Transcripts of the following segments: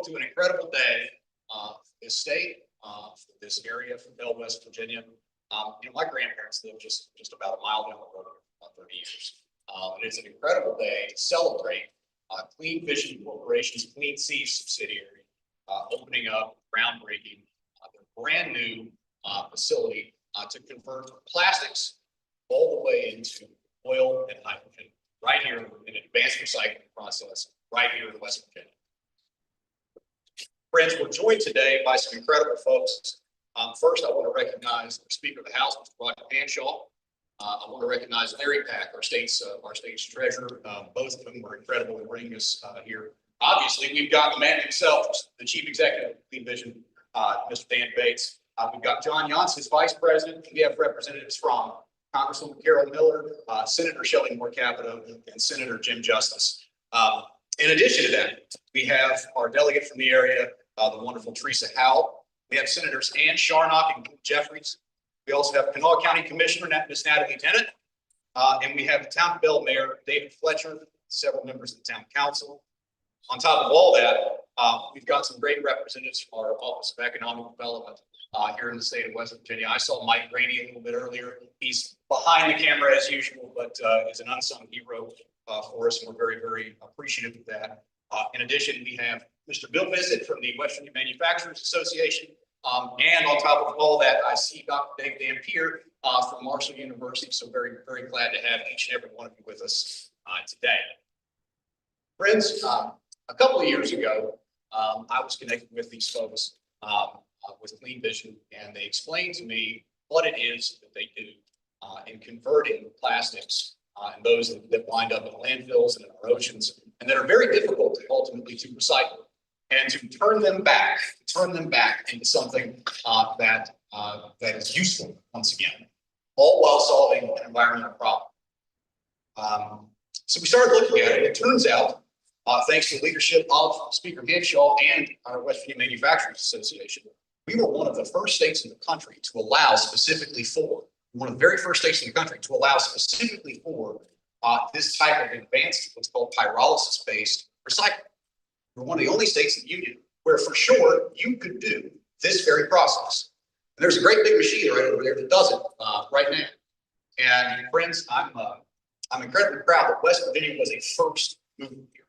to an incredible day for this state, for this area, for Belle, West Virginia. My grandparents lived just about a mile down the road for 30 years. It's an incredible day to celebrate Clean Vision Corporation's Clean Seas subsidiary opening up, groundbreaking, their brand new facility to convert plastics all the way into oil and hydrogen right here in an advanced recycling process right here in West Virginia. Friends, we're joined today by some incredible folks. First, I want to recognize the Speaker of the House, Mr. Hanshaw. I want to recognize Larry Pack, our state's treasurer. Both of them were incredible in bringing us here. Obviously, we've got the man himself, the Chief Executive of Clean Vision, Mr. Dan Bates. We've got John Yance, his Vice President. We have representatives from Congresswoman Carol Miller, Senator Shelley Moore Capito, and Senator Jim Justice. In addition to that, we have our delegate from the area, the wonderful Tresa Howell. We have Senators Hanshaw and Jeffries. We also have Kanawha County Commissioner Miss Natalie Tennant, and we have the Town of Belle Mayor David Fletcher, several members of the Town Council. On top of all that, we've got some great representatives from our Office of Economic Development here in the state of West Virginia. I saw Mike Rainey a little bit earlier. He's behind the camera as usual, but is an unsung hero for us, and we're very, very appreciative of that. In addition, we have Mr. Bill Bissett from the West Virginia Manufacturers Association. And on top of all that, I see Dr. Dave Dampier from Marshall University. So very, very glad to have each and every one of you with us today. Friends, a couple of years ago, I was connected with these folks with Clean Vision, and they explained to me what it is that they do in converting plastics and those that wind up in landfills and in our oceans, and that are very difficult ultimately to recycle, and to turn them back into something that is useful once again, all while solving an environmental problem. So we started looking at it. It turns out, thanks to the leadership of Speaker Hanshaw and our West Virginia Manufacturers Association, we were one of the first states in the country to allow specifically for, one of the very first states in the country to allow specifically for this type of advanced, what's called pyrolysis-based recycling. We're one of the only states in the union where for sure you could do this very process. And there's a great big machine right over there that does it right now. And friends, I'm incredibly proud that West Virginia was a first mover here.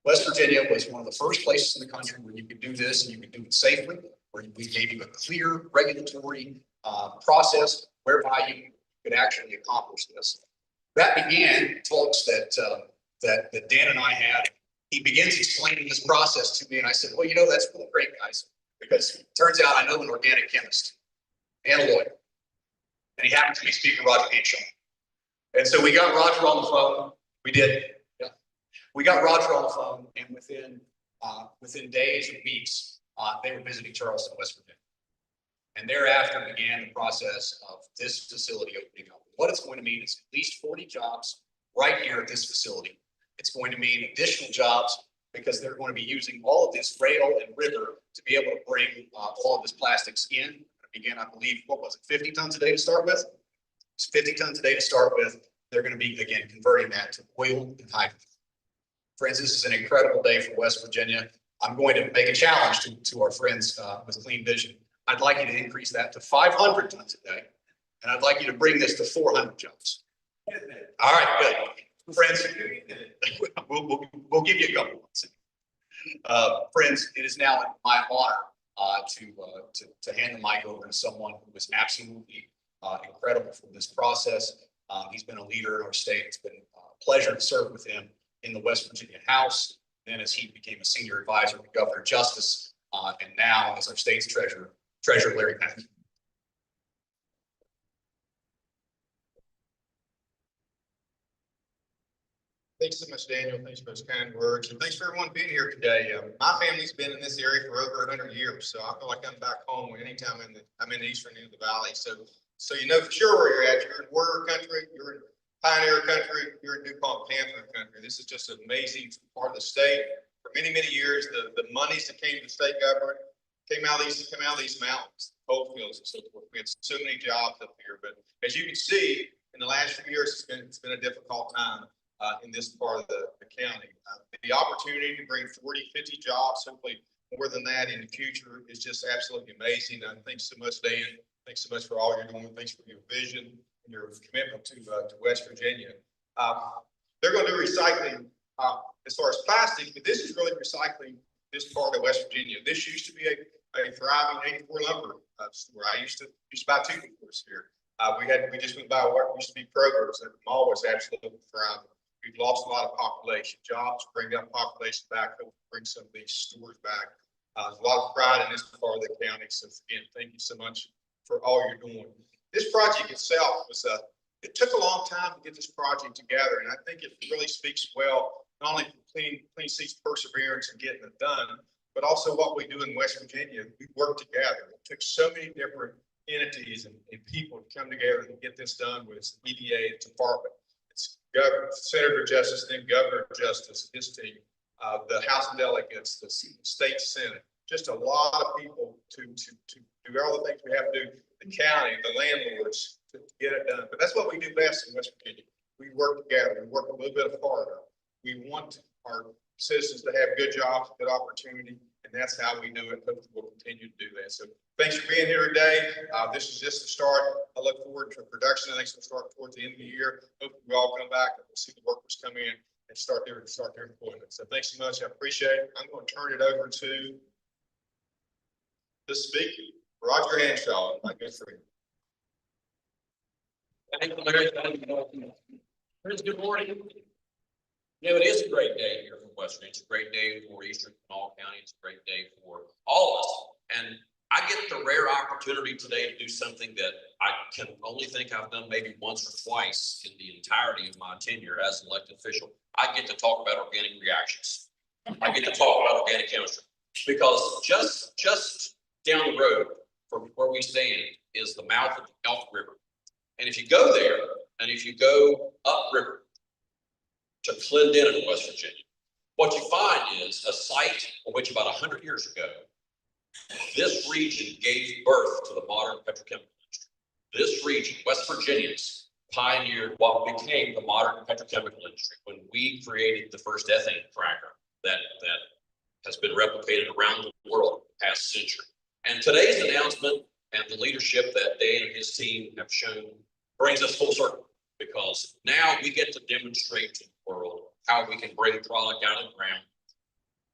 West Virginia was one of the first places in the country where you could do this and you could do it safely, where we gave you a clear regulatory process whereby you could actually accomplish this. That began talks that Dan and I had. He begins explaining this process to me, and I said, well, that's really great, guys, because it turns out I know an organic chemist and a lawyer, and he happened to be Speaker Roger Hanshaw. And so we got Roger on the phone. We did. Yeah. We got Roger on the phone, and within days or weeks, they were visiting Charleston, West Virginia. And thereafter began the process of this facility opening up. What it's going to mean is at least 40 jobs right here at this facility. It's going to mean additional jobs because they're going to be using all of this rail and river to be able to bring all of this plastics in. Again, I believe, what was it, 50 tons a day to start with? It's 50 tons a day to start with. They're going to be, again, converting that to oil and hydrogen. Friends, this is an incredible day for West Virginia. I'm going to make a challenge to our friends with Clean Vision. I'd like you to increase that to 500 tons a day, and I'd like you to bring this to 400 jobs. All right, good. Friends, we'll give you a couple months. Friends, it is now my honor to hand the mic over to someone who was absolutely incredible for this process. He's been a leader in our state. It's been a pleasure to serve with him in the West Virginia House, then as he became a senior advisor to Governor Justice, and now as our state's treasurer Larry Pack. Thanks so much, Daniel. Thanks for those kind words. And thanks for everyone being here today. My family's been in this area for over 100 years, so I feel like I'm back home anytime I'm in the eastern end of the valley. So you know for sure where you're at. You're in Warrior country, you're in Pioneer country, you're in DuPont Panther country. This is just an amazing part of the state. For many, many years, the monies that came to the state government came out of these mountains, coal fields and so forth. We had so many jobs up here, but as you can see, in the last few years, it's been a difficult time. In this part of the county. The opportunity to bring 40, 50 jobs, hopefully more than that in the future is just absolutely amazing. Thanks so much, Dan. Thanks so much for all you're doing. Thanks for your vision and your commitment to West Virginia. They're going to do recycling as far as plastic, but this is really recycling this part of West Virginia. This used to be a thriving 84 lumber store. I used to buy 2 stores here. We just went by what used to be Kroger's, and the mall was absolutely thriving. We've lost a lot of population. Jobs bring that population back, bring some of these stores back. There's a lot of pride in this part of the county. So again, thank you so much for all you're doing. This project itself was it took a long time to get this project together, and I think it really speaks well, not only for Clean Seas perseverance and getting it done, but also what we do in West Virginia. We work together. It took so many different entities and people to come together and get this done with EDA department. It's Senator Justice, then Governor Justice, his team, the House of Delegates, the state Senate, just a lot of people to do all the things we have to do, the county, the landlords, to get it done. But that's what we do best in West Virginia. We work together. We work a little bit harder. We want our citizens to have good jobs, good opportunity, and that's how we do it. Hopefully we'll continue to do that. So thanks for being here today. This is just the start. I look forward to production. I think it'll start towards the end of the year. Hopefully we all come back and we'll see the workers come in and start their employment. So thanks so much. I appreciate it. I'm going to turn it over to the speaker, Roger Hanshaw, my good friend. Thank you, Larry. Friends, good morning. You know, it is a great day here for West Virginia. It's a great day for Eastern Kanawha County. It's a great day for all of us. And I get the rare opportunity today to do something that I can only think I've done maybe once or twice in the entirety of my tenure as an elected official. I get to talk about organic reactions. I get to talk about organic chemistry because just down the road from where we stand is the mouth of the Elk River. And if you go there, and if you go upriver to Clendenin, West Virginia, what you find is a site on which about 100 years ago, this region gave birth to the modern petrochemical industry. This region, West Virginians, pioneered what became the modern petrochemical industry when we created the first ethane cracker that has been replicated around the world in the past century. And today's announcement and the leadership that Dan and his team have shown brings us full circle, because now we get to demonstrate to the world how we can bring product out of the ground,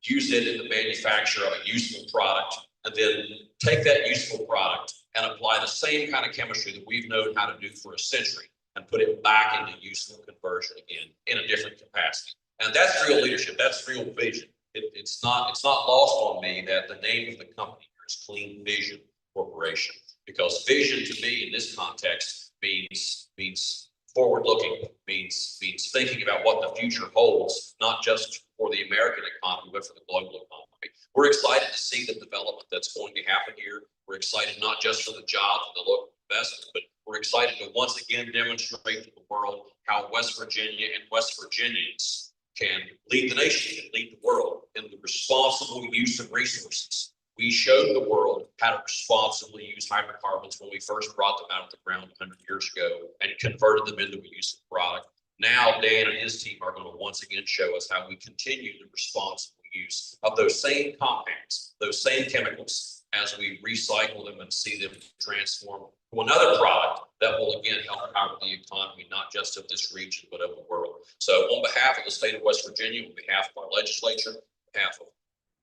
use it in the manufacture of a useful product, and then take that useful product and apply the same kind of chemistry that we've known how to do for a century and put it back into useful conversion again in a different capacity. And that's real leadership. That's real vision. It's not lost on me that the name of the company here is Clean Vision Corporation, because vision to me in this context means forward-looking, means thinking about what the future holds, not just for the American economy, but for the global economy. We're excited to see the development that's going to happen here. We're excited not just for the jobs and the local investment, but we're excited to once again demonstrate to the world how West Virginia and West Virginians can lead the nation and lead the world in the responsible use of resources. We showed the world how to responsibly use hydrocarbons when we first brought them out of the ground 100 years ago and converted them into a useful product. Now, Dan and his team are going to once again show us how we continue the responsible use of those same compounds, those same chemicals, as we recycle them and see them transform to another product that will again help power the economy, not just of this region, but of the world. So on behalf of the state of West Virginia, on behalf of our legislature, on behalf of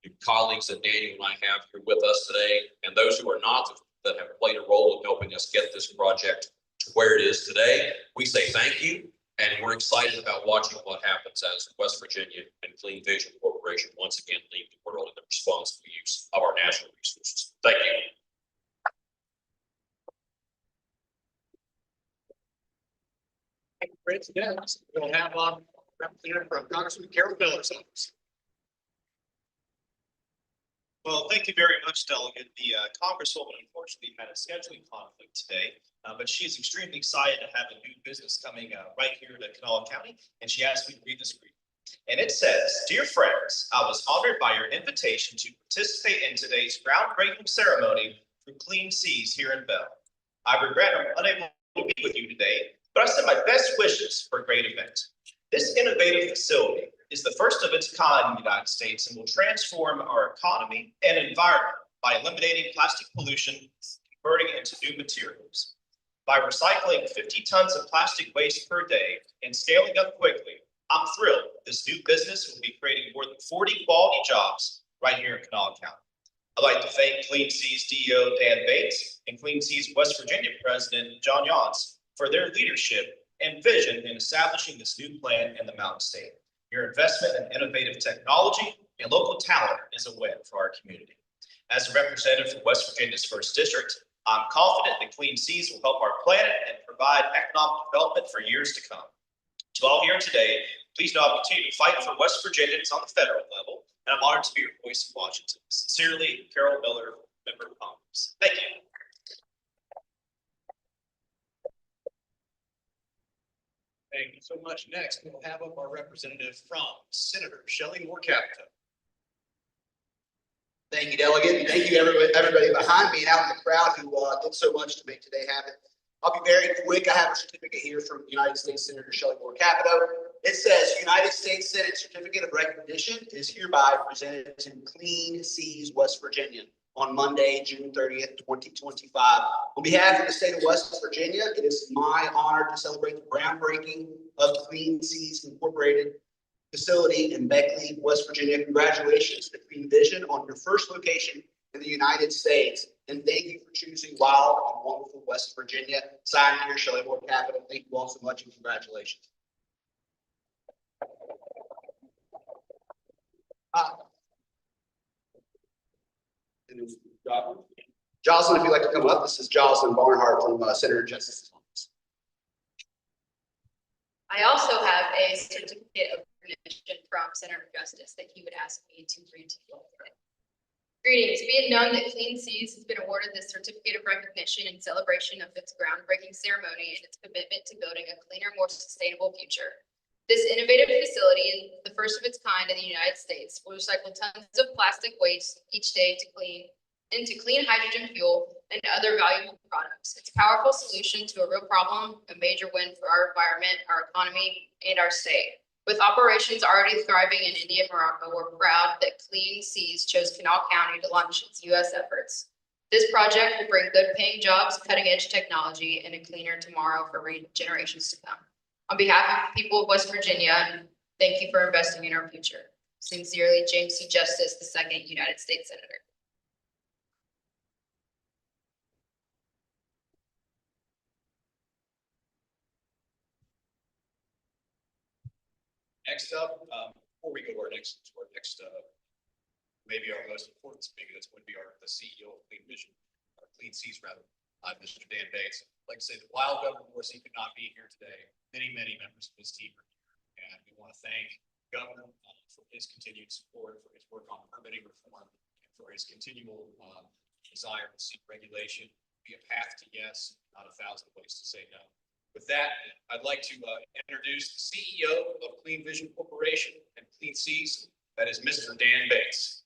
the colleagues that Daniel and I have here with us today, and those who are not, that have played a role in helping us get this project to where it is today, we say thank you. And we're excited about watching what happens as West Virginia and Clean Vision Corporation once again lead the world in the responsible use of our natural resources. Thank you. Thank you, Prince. Yes, we'll have representative from Congresswoman Belle's office. Well, thank you very much, Delegate. The Congresswoman unfortunately had a scheduling conflict today, but she is extremely excited to have a new business coming right here to Kanawha County, and she asked me to read this brief. And it says, "Dear friends, I was honored by your invitation to participate in today's groundbreaking ceremony for Clean Seas here in Belle. I regret I'm unable to be with you today, but I send my best wishes for a great event. This innovative facility is the first of its kind in the United States and will transform our economy and environment by eliminating plastic pollution, converting it into new materials. By recycling 50 tons of plastic waste per day and scaling up quickly, I'm thrilled this new business will be creating more than 40 quality jobs right here in Kanawha County. I'd like to thank Clean Seas DO Dan Bates and Clean Seas West Virginia President John Yance for their leadership and vision in establishing this new plan in the Mountain State. Your investment in innovative technology and local talent is a win for our community. As a representative from West Virginia's 1st District, I'm confident that Clean Seas will help our planet and provide economic development for years to come. To all here today, please know I'll continue to fight for West Virginians on the federal level, and I'm honored to be your voice in Washington. Sincerely, Carol Miller, Member of Congress. Thank you. Thank you so much. Next, we'll have up our representative from Senator Shelley Moore Capito. Thank you, Delegate. Thank you, everybody behind me and out in the crowd who did so much to make today happen. I'll be very quick. I have a certificate here from United States Senator Shelley Moore Capito. It says United States Senate Certificate of Recognition is hereby presented to Clean Seas, West Virginia on Monday, June 30th, 2025. On behalf of the state of West Virginia, it is my honor to celebrate the groundbreaking of Clean Seas Incorporated facility in Beckley, West Virginia. Congratulations to Clean Vision on your first location in the United States. And thank you for choosing wild and wonderful West Virginia. Signed here, Shelley Moore Capito. Thank you all so much and congratulations. Jocelyn, if you'd like to come up, this is Jocelyn Barnhart from Senator Justice's office. I also have a certificate of recognition from Senator Justice that he would ask me to read to you all today. Greetings. Be it known that Clean Seas has been awarded this certificate of recognition in celebration of its groundbreaking ceremony and its commitment to building a cleaner, more sustainable future. This innovative facility, the first of its kind in the United States, will recycle tons of plastic waste each day into clean hydrogen fuel and other valuable products. It's a powerful solution to a real problem, a major win for our environment, our economy, and our state. With operations already thriving in India and Morocco, we're proud that Clean Seas chose Kanawha County to launch its U.S. efforts. This project will bring good paying jobs, cutting edge technology, and a cleaner tomorrow for generations to come. On behalf of the people of West Virginia, thank you for investing in our future. Sincerely, James C. Justice, II United States Senator. Next up, before we go to our next, maybe our most important speaker, that's going to be the CEO of Clean Vision, or Clean Seas rather, Mr. Dan Bates. I'd like to say the wild Governor Morris, he could not be here today. Many members of his team are here, and we want to thank the Governor for his continued support, for his work on permitting reform, and for his continual desire to see regulation be a path to yes, not 1,000 ways to say no. With that, I'd like to introduce the CEO of Clean Vision Corporation and Clean Seas, that is Mr. Dan Bates.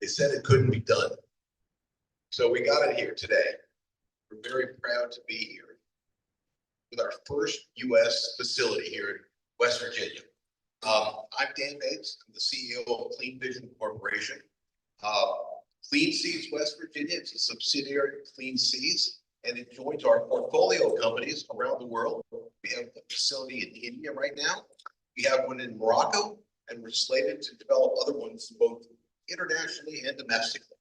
They said it couldn't be done. So we got it here today. We're very proud to be here with our first U.S. facility here in West Virginia. I'm Dan Bates. I'm the CEO of Clean Vision Corporation. Clean Seas West Virginia is a subsidiary of Clean Seas, and it joins our portfolio companies around the world. We have a facility in India right now. We have one in Morocco, and we're slated to develop other ones both internationally and domestically.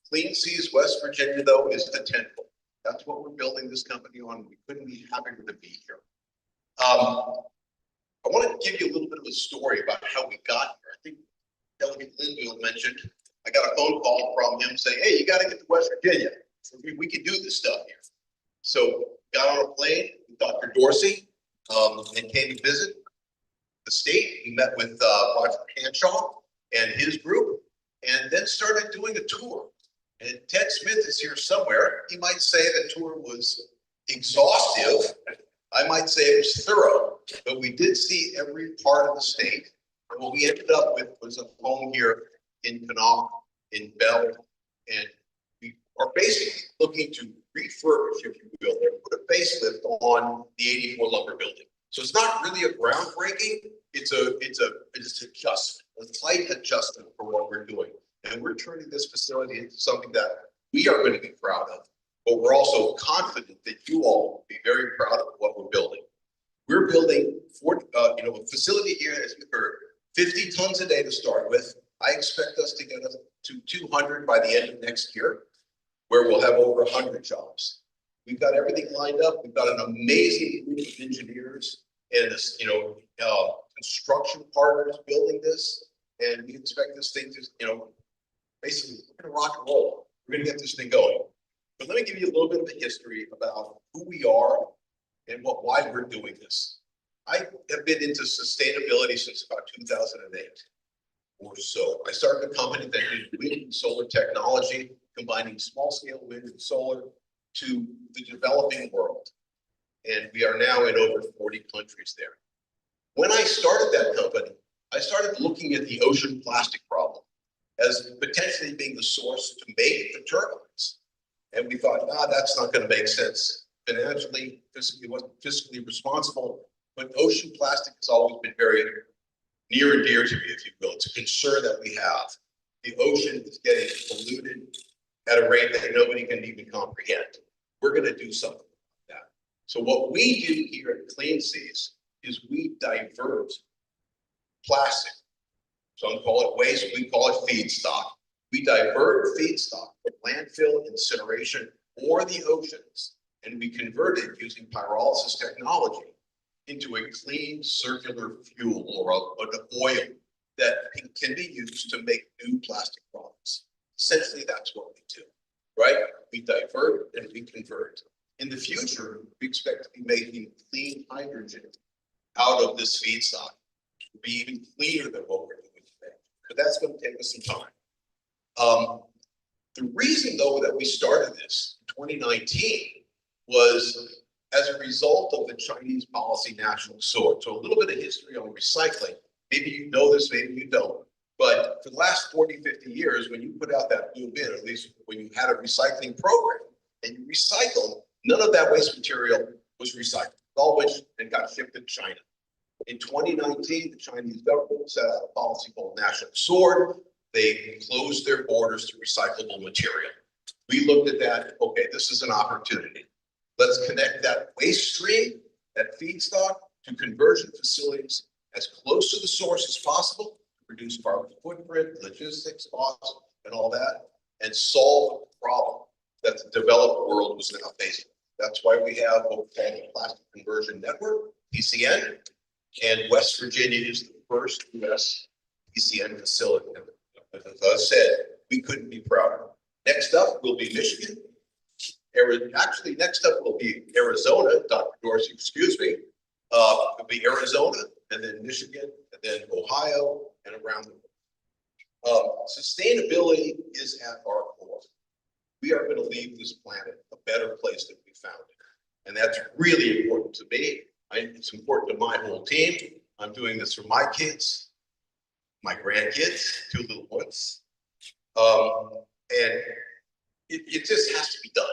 Clean Seas West Virginia, though, is the tentpole. That's what we're building this company on. We couldn't be happier to be here. I want to give you a little bit of a story about how we got here. I think Delegate Linville mentioned, I got a phone call from him saying, hey, you got to get to West Virginia. We can do this stuff here. So got on a plane with Dr. Dorsey and came to visit the state. We met with Roger Hanshaw and his group, and then started doing a tour. And Ted Smith is here somewhere. He might say the tour was exhaustive. I might say it was thorough, but we did see every part of the state. And what we ended up with was a home here in Kanawha, in Belle, and we are basically looking to refurbish, if you will, or put a facelift on the 84 lumber building. So it's not really a groundbreaking, it's adjustment, a slight adjustment for what we're doing. And we're turning this facility into something that we are going to be proud of, but we're also confident that you all will be very proud of what we're building. We're building a facility here, as you heard, 50 tons a day to start with. I expect us to get us to 200 by the end of next year, where we'll have over 100 jobs. We've got everything lined up. We've got an amazing group of engineers and this, construction partners building this. And we expect this thing to, basically, we're gonna rock and roll. We're gonna get this thing going. But let me give you a little bit of a history about who we are and why we're doing this. I have been into sustainability since about 2008 or so. I started a company that did wind and solar technology, combining small scale wind and solar to the developing world. And we are now in over 40 countries there. When I started that company, I started looking at the ocean plastic problem as potentially being the source to make the turbines. And we thought, that's not going to make sense financially, fiscally responsible. But ocean plastic has always been very near and dear to me, if you will. It's a concern that we have. The ocean is getting polluted at a rate that nobody can even comprehend. We're going to do something about that. So what we do here at Clean Seas is we divert plastic. Some call it waste, we call it feedstock. We divert feedstock from landfill, incineration, or the oceans, and we convert it using pyrolysis technology into a clean circular fuel or an oil that can be used to make new plastic products. Essentially, that's what we do, right? We divert and we convert. In the future, we expect to be making clean hydrogen out of this feedstock to be even cleaner than what we're doing today. But that's going to take us some time. The reason, though, that we started this in 2019 was as a result of the Chinese policy national sword. So a little bit of history on recycling. Maybe you know this, maybe you don't. But for the last 40, 50 years, when you put out that blue bin, at least when you had a recycling program and you recycled, none of that waste material was recycled. It all went and got shipped to China. In 2019, the Chinese government set out a policy called National Sword. They closed their borders to recyclable material. We looked at that, okay, this is an opportunity. Let's connect that waste stream, that feedstock, to conversion facilities as close to the source as possible to reduce carbon footprint, logistics, costs, and all that, and solve the problem that the developed world was now facing. That's why we have what we call the Plastic Conversion Network, PCN, and West Virginia is the first U.S. PCN facility. As I said, we couldn't be prouder. Next up will be Michigan. Actually, next up will be Arizona, Dr. Dorsey, excuse me. It'll be Arizona, and then Michigan, and then Ohio, and around the world. Sustainability is at our core. We are going to leave this planet a better place than we found it. And that's really important to me. It's important to my whole team. I'm doing this for my kids, my grandkids, 2 little ones. And it just has to be done.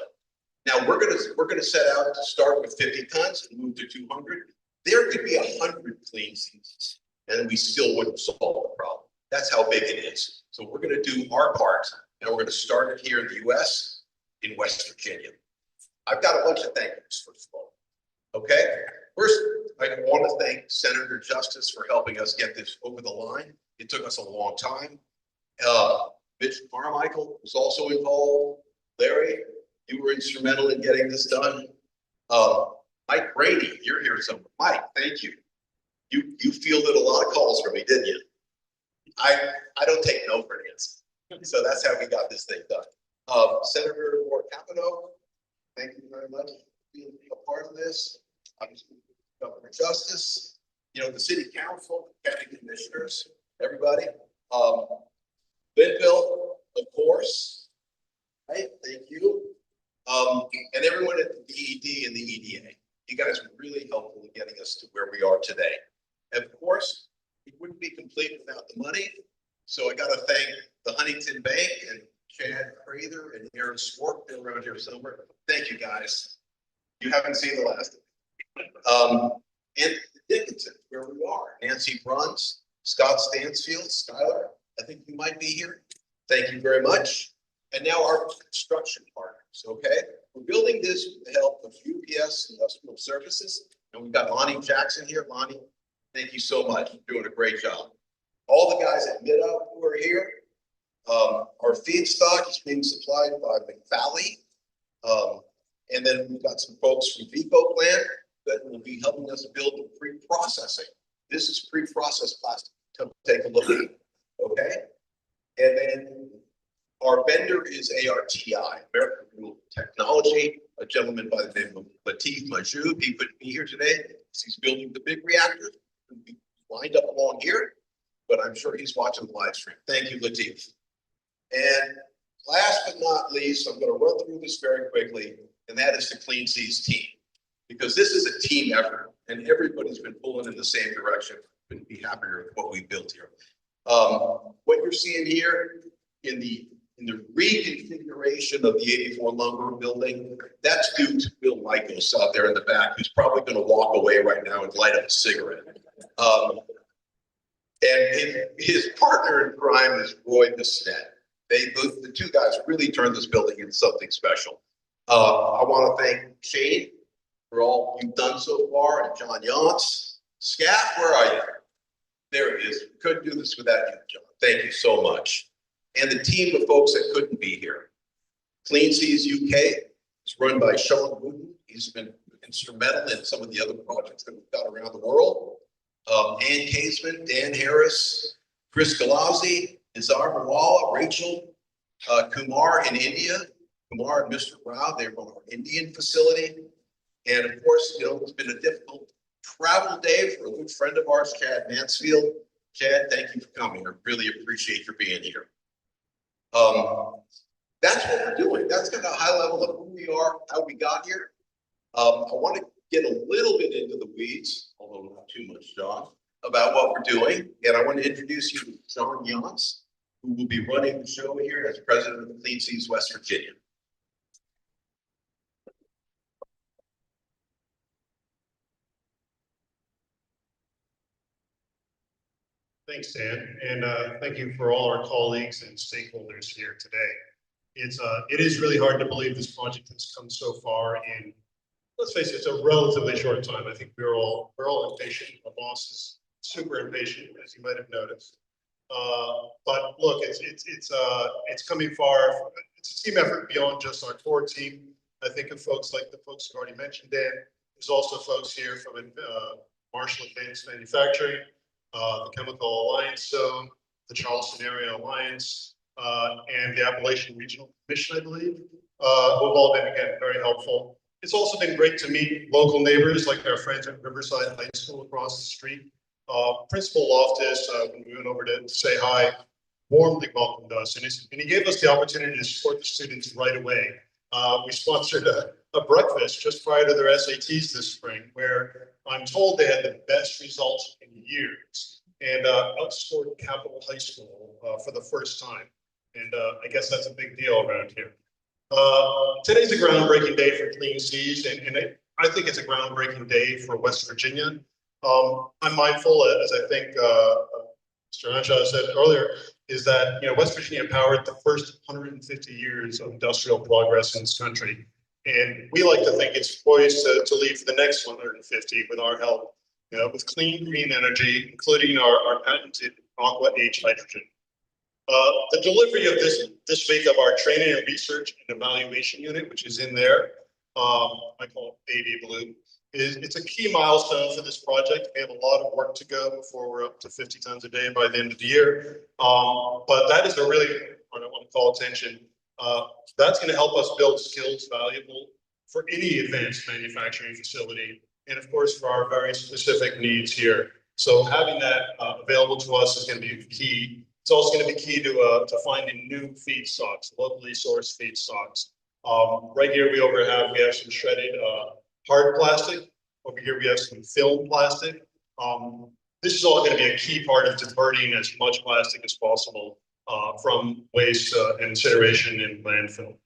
Now we're gonna set out to start with 50 tons and move to 200. There could be 100 clean seasons, and we still wouldn't solve the problem. That's how big it is. So we're gonna do our part, and we're gonna start it here in the U.S. in West Virginia. I've got a bunch of thank yous, first of all. Okay, first I want to thank Senator Justice for helping us get this over the line. It took us a long time. Mitch Carmichael was also involved. Larry, you were instrumental in getting this done. Mike Brady, you're here somewhere. Mike, thank you. You fielded a lot of calls from me, didn't you? I don't take no for an answer. So that's how we got this thing done. Senator Capito, thank you very much for being a part of this. Governor Justice, the city council, county commissioners, everybody. Bill, of course. Right, thank you. And everyone at the DED and the EDA. You guys were really helpful in getting us to where we are today. And of course, it wouldn't be complete without the money. So I got to thank the Huntington Bank and Chad Prather and Aaron Swartz around here somewhere. Thank you, guys. You haven't seen the last of it. And Dickinson, where we are, Nancy Bruns, Scott Stansfield, Skylar, I think you might be here. Thank you very much. And now our construction partners, okay? We're building this with the help of UPS Industrial Services, and we've got Lonnie Jackson here. Lonnie, thank you so much. You're doing a great job. All the guys at Middo who are here. Our feedstock is being supplied by McValley. And then we've got some folks from Vico Plant that will be helping us build the pre-processing. This is pre-processed plastic. Come take a look at it, okay? And then our vendor is ARTI, American Renewable Technology, a gentleman by the name of Latif Majoud. He couldn't be here today because he's building the big reactor. He's lined up along here, but I'm sure he's watching the live stream. Thank you, Latif. And last but not least, I'm going to run through this very quickly, and that is the Clean Seas team, because this is a team effort, and everybody's been pulling in the same direction. Couldn't be happier with what we built here. What you're seeing here in the reconfiguration of the 84 lumber building, that's due to Bill Lycos out there in the back, who's probably going to walk away right now and light up a cigarette. And his partner in crime is Roy Bissett. The two guys really turned this building into something special. I want to thank Shane for all you've done so far, and John Yance. Scat, where are you? There he is. Couldn't do this without you, John. Thank you so much. And the team of folks that couldn't be here. Clean Seas UK is run by Sean Wooten. He's been instrumental in some of the other projects that we've got around the world. Ann Caseman, Dan Harris, Chris Galazzi, Nizar Mawala, Rachel Kumar in India. Kumar and Mr. Rao, they run our Indian facility. And of course, you know, it's been a difficult travel day for a good friend of ours, Chad Mansfield. Chad, thank you for coming. I really appreciate your being here. That's what we're doing. That's kind of a high level of who we are, how we got here. I want to get a little bit into the weeds, although not too much, John, about what we're doing. And I want to introduce you to John Yance, who will be running the show here as president of Clean Seas West Virginia. Thanks, Dan, and thank you for all our colleagues and stakeholders here today. It is really hard to believe this project has come so far in, let's face it, it's a relatively short time. I think we're all impatient. The boss is super impatient, as you might have noticed. But look, it's coming far. It's a team effort beyond just our core team. I think of folks like the folks who already mentioned, Dan. There's also folks here from Marshall Advanced Manufacturing, the Chemical Alliance Zone, the Charleston Area Alliance, and the Appalachian Regional Commission, I believe, who have all been, again, very helpful. It's also been great to meet local neighbors like our friends at Riverside High School across the street. Principal Loftus, when we went over to say hi, warmly welcomed us, and he gave us the opportunity to support the students right away. We sponsored a breakfast just prior to their SATs this spring, where I'm told they had the best results in years and outscored Capito High School for the first time. And I guess that's a big deal around here. Today's a groundbreaking day for Clean Seas, and I think it's a groundbreaking day for West Virginia. I'm mindful, as I think Mr. Hanshaw said earlier, is that West Virginia powered the first 150 years of industrial progress in this country. And we like to think it's poised to lead for the next 150 with our help, with clean, green energy, including our patented Aqua H hydrogen. The delivery of this week of our training and research and evaluation unit, which is in there, I call it Baby Blue, it's a key milestone for this project. We have a lot of work to go before we're up to 50 tons a day by the end of the year. But that is a really, I don't want to call attention. That's going to help us build skills valuable for any advanced manufacturing facility, and of course for our very specific needs here. So having that available to us is going to be key. It's also going to be key to finding new feedstocks, locally sourced feedstocks. Right here we have some shredded hard plastic. Over here we have some film plastic. This is all going to be a key part of diverting as much plastic as possible from waste, incineration, and landfill.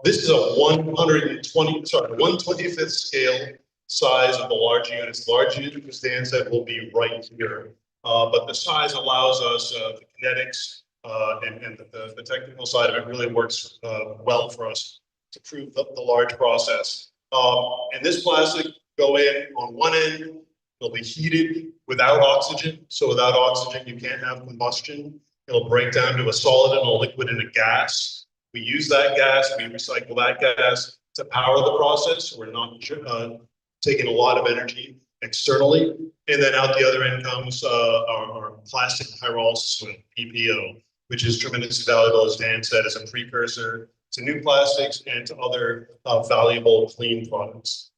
This is a 125th scale size of the large units. Large unit, as Dan said, will be right here. But the size allows us, the kinetics, and the technical side of it really works, well for us to prove the large process. And this plastic go in on one end, it'll be heated without oxygen. So without oxygen, you can't have combustion. It'll break down to a solid and a liquid and a gas. We use that gas, we recycle that gas to power the process. So we're not taking a lot of energy externally. And then out the other end comes our plastic pyrolysis oil, PPO, which is tremendously valuable, as Dan said, as a precursor to new plastics and to other valuable clean products.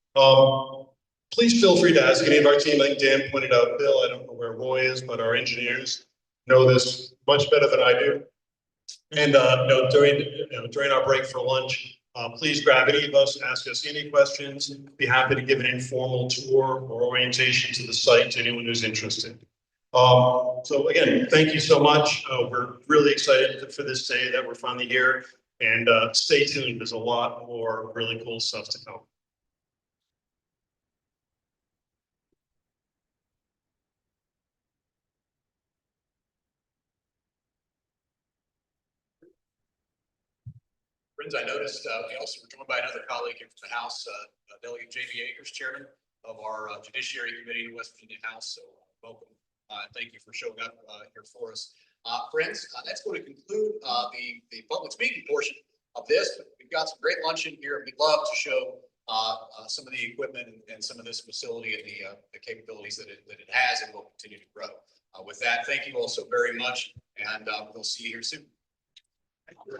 Please feel free to ask any of our team. I think Dan pointed out Bill, I don't know where Roy is, but our engineers know this much better than I do. And during our break for lunch, please grab any of us, ask us any questions. Be happy to give an informal tour or orientation to the site to anyone who's interested. So again, thank you so much. We're really excited for this day that we're finally here, and stay tuned. There's a lot more really cool stuff to come. Friends, I noticed we also were joined by another colleague here from the House, Delegate J.B. Akers, Chairman of our Judiciary Committee in West Virginia House. So welcome. Thank you for showing up here for us. Friends, that's going to conclude the public speaking portion of this. But we've got some great luncheon here. We'd love to show some of the equipment and some of this facility and the capabilities that it has and will continue to grow. With that, thank you all so very much, and we'll see you here soon. Thank you.